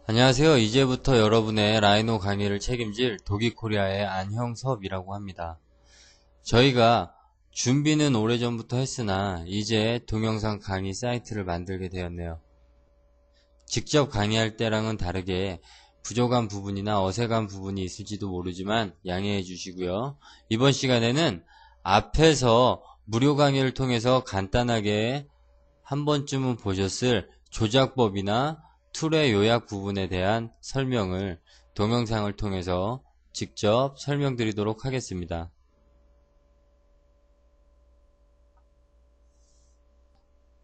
안녕하세요. 이제부터 여러분의 라이노 강의를 책임질 도기코리아의 안형섭이라고 합니다. 저희가 준비는 오래전부터 했으나 이제 동영상 강의 사이트를 만들게 되었네요. 직접 강의할 때랑은 다르게 부족한 부분이나 어색한 부분이 있을지도 모르지만 양해해 주시고요. 이번 시간에는 앞에서 무료 강의를 통해서 간단하게 한 번쯤은 보셨을 조작법이나 툴의 요약 부분에 대한 설명을 동영상을 통해서 직접 설명드리도록 하겠습니다.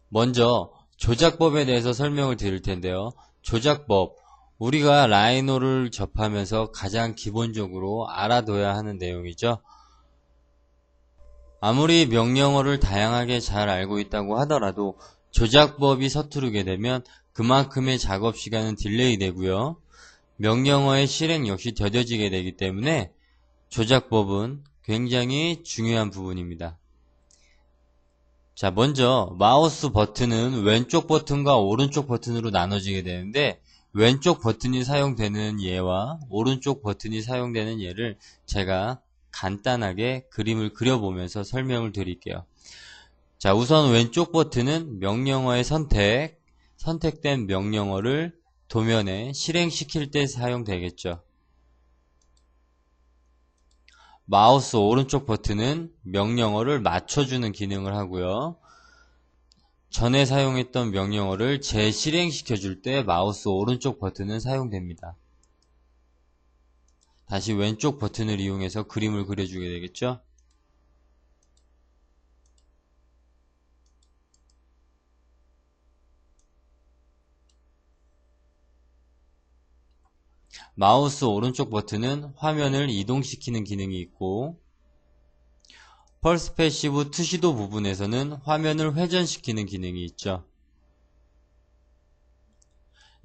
먼저 조작법에 대해서 설명을 드릴 텐데요. 조작법, 우리가 라이노를 접하면서 가장 기본적으로 알아둬야 하는 내용이죠. 아무리 명령어를 다양하게 잘 알고 있다고 하더라도 조작법이 서투르게 되면 그만큼의 작업 시간은 딜레이 되고요. 명령어의 실행 역시 더뎌지게 되기 때문에 조작법은 굉장히 중요한 부분입니다. 자, 먼저 마우스 버튼은 왼쪽 버튼과 오른쪽 버튼으로 나눠지게 되는데 왼쪽 버튼이 사용되는 예와 오른쪽 버튼이 사용되는 예를 제가 간단하게 그림을 그려보면서 설명을 드릴게요. 자, 우선 왼쪽 버튼은 명령어의 선택된 명령어를 도면에 실행시킬 때 사용되겠죠. 마우스 오른쪽 버튼은 명령어를 맞춰주는 기능을 하고요. 전에 사용했던 명령어를 재실행시켜 줄 때 마우스 오른쪽 버튼은 사용됩니다. 다시 왼쪽 버튼을 이용해서 그림을 그려주게 되겠죠. 마우스 오른쪽 버튼은 화면을 이동시키는 기능이 있고 펄스패시브 투시도 부분에서는 화면을 회전시키는 기능이 있죠.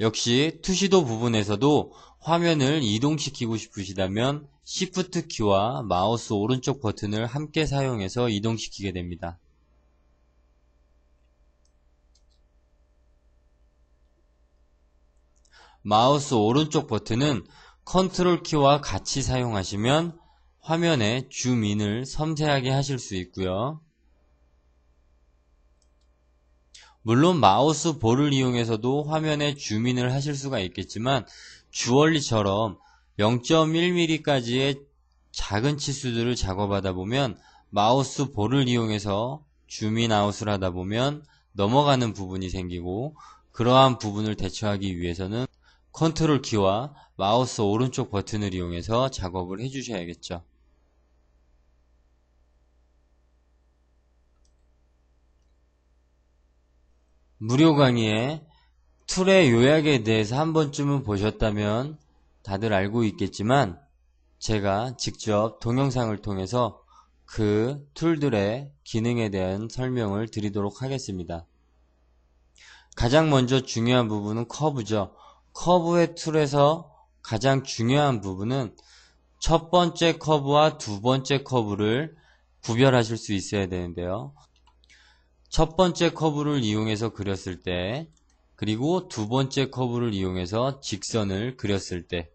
역시 투시도 부분에서도 화면을 이동시키고 싶으시다면 Shift 키와 마우스 오른쪽 버튼을 함께 사용해서 이동시키게 됩니다. 마우스 오른쪽 버튼은 컨트롤 키와 같이 사용하시면 화면의 줌인을 섬세하게 하실 수 있고요. 물론 마우스 볼을 이용해서도 화면에 줌인을 하실 수가 있겠지만 주얼리처럼 0.1mm까지의 작은 치수들을 작업하다 보면 마우스 볼을 이용해서 줌인 아웃을 하다 보면 넘어가는 부분이 생기고 그러한 부분을 대처하기 위해서는 컨트롤 키와 마우스 오른쪽 버튼을 이용해서 작업을 해주셔야겠죠. 무료 강의에 툴의 요약에 대해서 한 번쯤은 보셨다면 다들 알고 있겠지만 제가 직접 동영상을 통해서 그 툴들의 기능에 대한 설명을 드리도록 하겠습니다. 가장 먼저 중요한 부분은 커브죠. 커브의 툴에서 가장 중요한 부분은 첫 번째 커브와 두 번째 커브를 구별하실 수 있어야 되는데요. 첫 번째 커브를 이용해서 그렸을 때 그리고 두 번째 커브를 이용해서 직선을 그렸을 때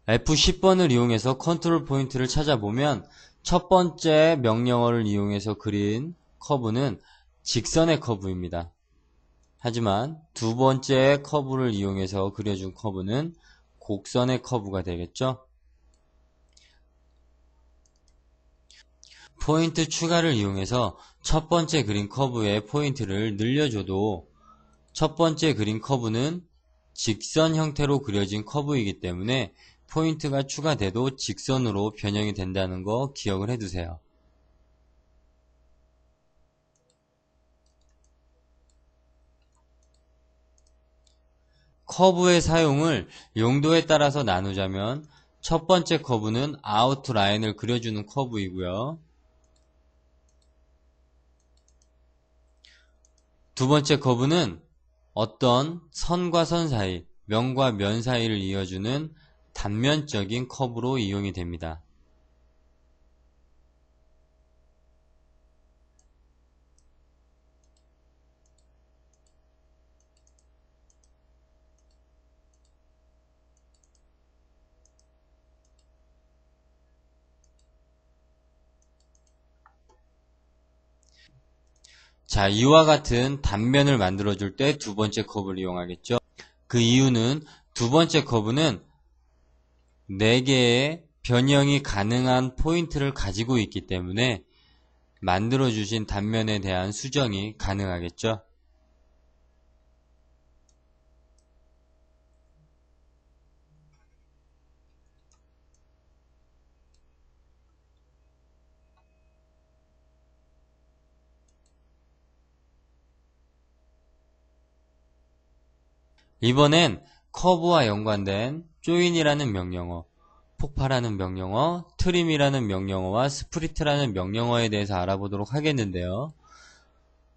F10번을 이용해서 컨트롤 포인트를 찾아보면 첫 번째 명령어를 이용해서 그린 커브는 직선의 커브입니다. 하지만 두 번째 커브를 이용해서 그려준 커브는 곡선의 커브가 되겠죠. 포인트 추가를 이용해서 첫 번째 그린 커브의 포인트를 늘려줘도 첫 번째 그린 커브는 직선 형태로 그려진 커브이기 때문에 포인트가 추가돼도 직선으로 변형이 된다는 거 기억을 해두세요. 커브의 사용을 용도에 따라서 나누자면 첫 번째 커브는 아웃라인을 그려주는 커브이고요. 두 번째 커브는 어떤 선과 선 사이, 면과 면 사이를 이어주는 단면적인 커브로 이용이 됩니다. 자, 이와 같은 단면을 만들어줄 때 두 번째 커브를 이용하겠죠. 그 이유는 두 번째 커브는 4개의 변형이 가능한 포인트를 가지고 있기 때문에 만들어주신 단면에 대한 수정이 가능하겠죠. 이번엔 커브와 연관된 조인이라는 명령어, 폭파라는 명령어, 트림이라는 명령어와 스프리트라는 명령어에 대해서 알아보도록 하겠는데요.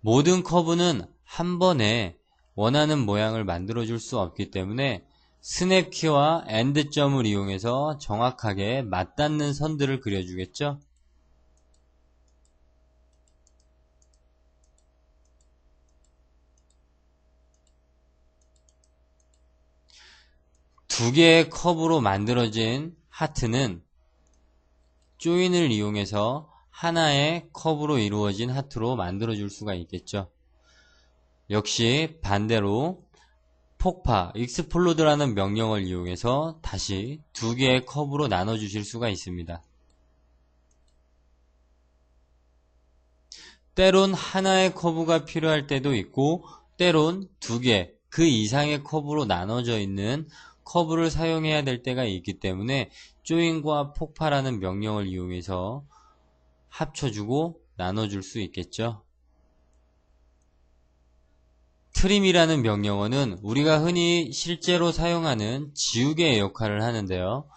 모든 커브는 한 번에 원하는 모양을 만들어줄 수 없기 때문에 스냅키와 엔드점을 이용해서 정확하게 맞닿는 선들을 그려주겠죠. 두 개의 커브로 만들어진 하트는 조인을 이용해서 하나의 커브로 이루어진 하트로 만들어줄 수가 있겠죠. 역시 반대로 폭파, 익스플로드라는 명령을 이용해서 다시 두 개의 커브로 나눠주실 수가 있습니다. 때론 하나의 커브가 필요할 때도 있고 때론 두 개, 그 이상의 커브로 나눠져 있는 커브를 사용해야 될 때가 있기 때문에 조인과 폭파라는 명령을 이용해서 합쳐주고 나눠줄 수 있겠죠. 트림이라는 명령어는 우리가 흔히 실제로 사용하는 지우개의 역할을 하는데요.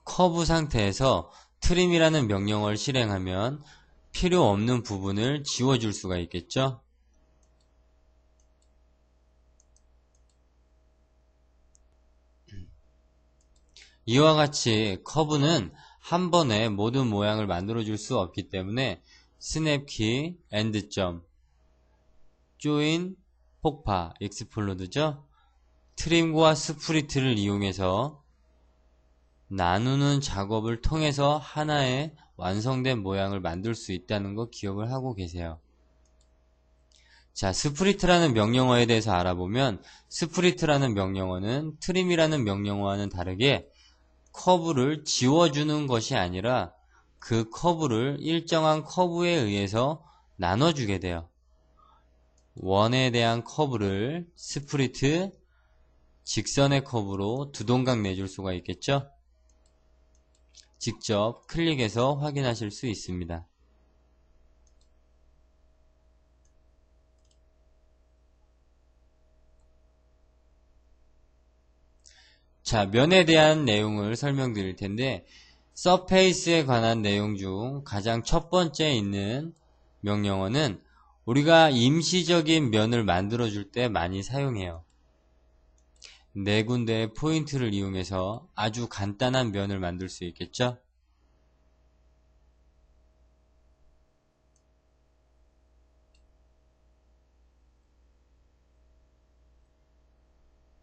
커브 상태에서 트림이라는 명령어를 실행하면 필요 없는 부분을 지워줄 수가 있겠죠. 이와 같이 커브는 한 번에 모든 모양을 만들어줄 수 없기 때문에 스냅키, 엔드점, 조인, 폭파, 익스플로드죠. 트림과 스프리트를 이용해서 나누는 작업을 통해서 하나의 완성된 모양을 만들 수 있다는 거 기억을 하고 계세요. 자, 스프리트라는 명령어에 대해서 알아보면 스프리트라는 명령어는 트림이라는 명령어와는 다르게 커브를 지워주는 것이 아니라 그 커브를 일정한 커브에 의해서 나눠주게 돼요. 원에 대한 커브를 스프리트, 직선의 커브로 두 동강 내줄 수가 있겠죠? 직접 클릭해서 확인하실 수 있습니다. 자, 면에 대한 내용을 설명드릴 텐데 서페이스에 관한 내용 중 가장 첫 번째 있는 명령어는 우리가 임시적인 면을 만들어 줄 때 많이 사용해요. 네 군데의 포인트를 이용해서 아주 간단한 면을 만들 수 있겠죠?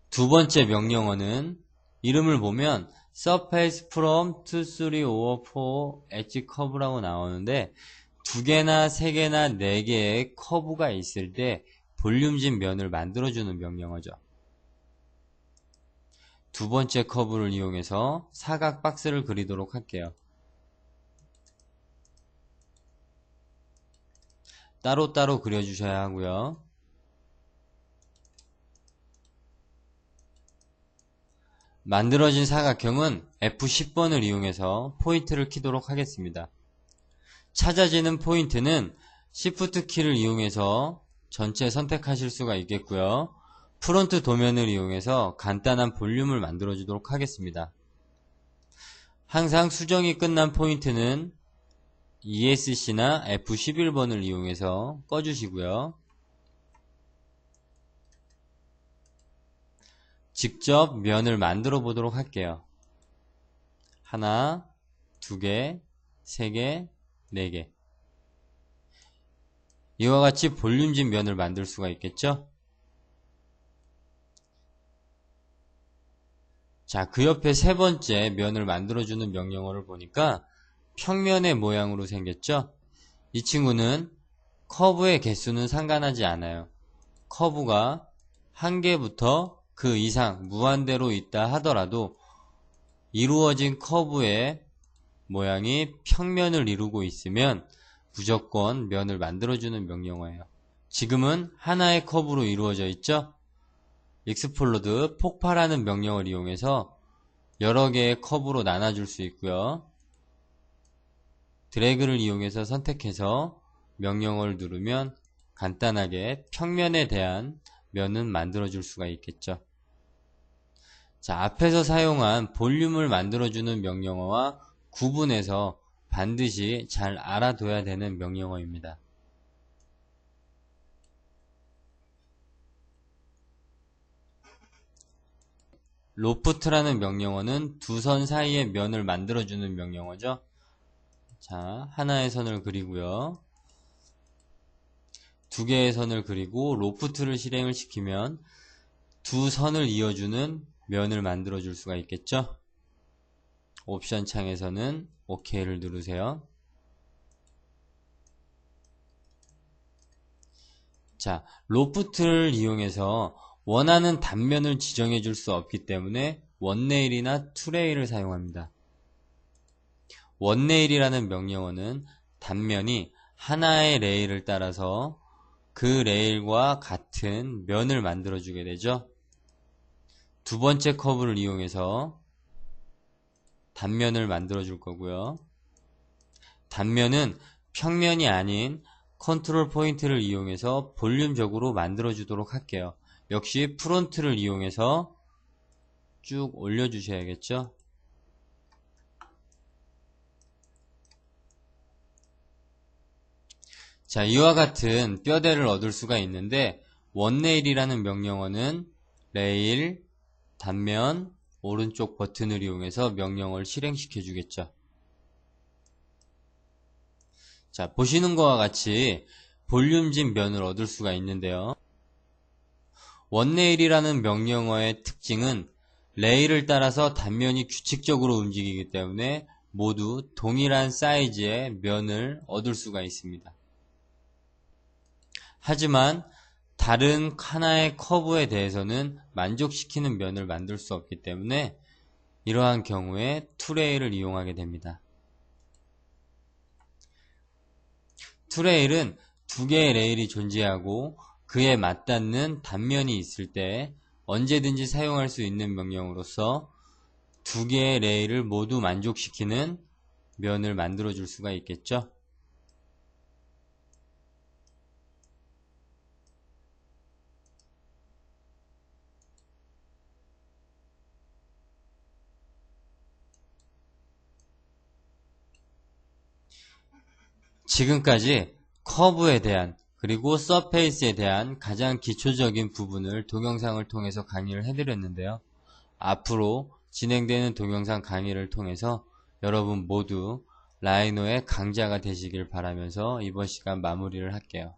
두 번째 명령어는 이름을 보면 Surface from 2, 3, or 4 Edge Curve라고 나오는데 두 개나 세 개나 네 개의 커브가 있을 때 볼륨진 면을 만들어주는 명령어죠. 두 번째 커브를 이용해서 사각 박스를 그리도록 할게요. 따로따로 그려주셔야 하고요. 만들어진 사각형은 F10번을 이용해서 포인트를 키도록 하겠습니다. 찾아지는 포인트는 Shift 키를 이용해서 전체 선택하실 수가 있겠고요. 프론트 도면을 이용해서 간단한 볼륨을 만들어 주도록 하겠습니다. 항상 수정이 끝난 포인트는 ESC나 F11번을 이용해서 꺼주시고요. 직접 면을 만들어 보도록 할게요. 하나, 두 개, 세 개, 네 개. 이와 같이 볼륨진 면을 만들 수가 있겠죠? 자, 그 옆에 세 번째 면을 만들어주는 명령어를 보니까 평면의 모양으로 생겼죠? 이 친구는 커브의 개수는 상관하지 않아요. 커브가 한 개부터 그 이상 무한대로 있다 하더라도 이루어진 커브의 모양이 평면을 이루고 있으면 무조건 면을 만들어주는 명령어예요. 지금은 하나의 커브로 이루어져 있죠? 익스플로드 폭발하는 명령어를 이용해서 여러 개의 커브로 나눠줄 수 있고요. 드래그를 이용해서 선택해서 명령어를 누르면 간단하게 평면에 대한 면은 만들어줄 수가 있겠죠. 자, 앞에서 사용한 볼륨을 만들어주는 명령어와 구분해서 반드시 잘 알아둬야 되는 명령어입니다. 로프트라는 명령어는 두 선 사이의 면을 만들어주는 명령어죠. 자, 하나의 선을 그리고요. 두 개의 선을 그리고 로프트를 실행을 시키면 두 선을 이어주는 면을 만들어 줄 수가 있겠죠. 옵션 창에서는 OK를 누르세요. 자, 로프트를 이용해서 원하는 단면을 지정해 줄 수 없기 때문에 원레일이나 투레일을 사용합니다. 원레일이라는 명령어는 단면이 하나의 레일을 따라서 그 레일과 같은 면을 만들어 주게 되죠. 두 번째 커브를 이용해서 단면을 만들어 줄 거고요. 단면은 평면이 아닌 컨트롤 포인트를 이용해서 볼륨적으로 만들어 주도록 할게요. 역시 프론트를 이용해서 쭉 올려 주셔야겠죠. 자, 이와 같은 뼈대를 얻을 수가 있는데 원레일이라는 명령어는 레일, 단면, 오른쪽 버튼을 이용해서 명령어를 실행시켜 주겠죠. 자, 보시는 것과 같이 볼륨진 면을 얻을 수가 있는데요. 원레일이라는 명령어의 특징은 레일을 따라서 단면이 규칙적으로 움직이기 때문에 모두 동일한 사이즈의 면을 얻을 수가 있습니다. 하지만 다른 하나의 커브에 대해서는 만족시키는 면을 만들 수 없기 때문에 이러한 경우에 투레일을 이용하게 됩니다. 투레일은 두 개의 레일이 존재하고 그에 맞닿는 단면이 있을 때 언제든지 사용할 수 있는 명령으로서 두 개의 레일을 모두 만족시키는 면을 만들어 줄 수가 있겠죠. 지금까지 커브에 대한 그리고 서페이스에 대한 가장 기초적인 부분을 동영상을 통해서 강의를 해드렸는데요. 앞으로 진행되는 동영상 강의를 통해서 여러분 모두 라이노의 강자가 되시길 바라면서 이번 시간 마무리를 할게요.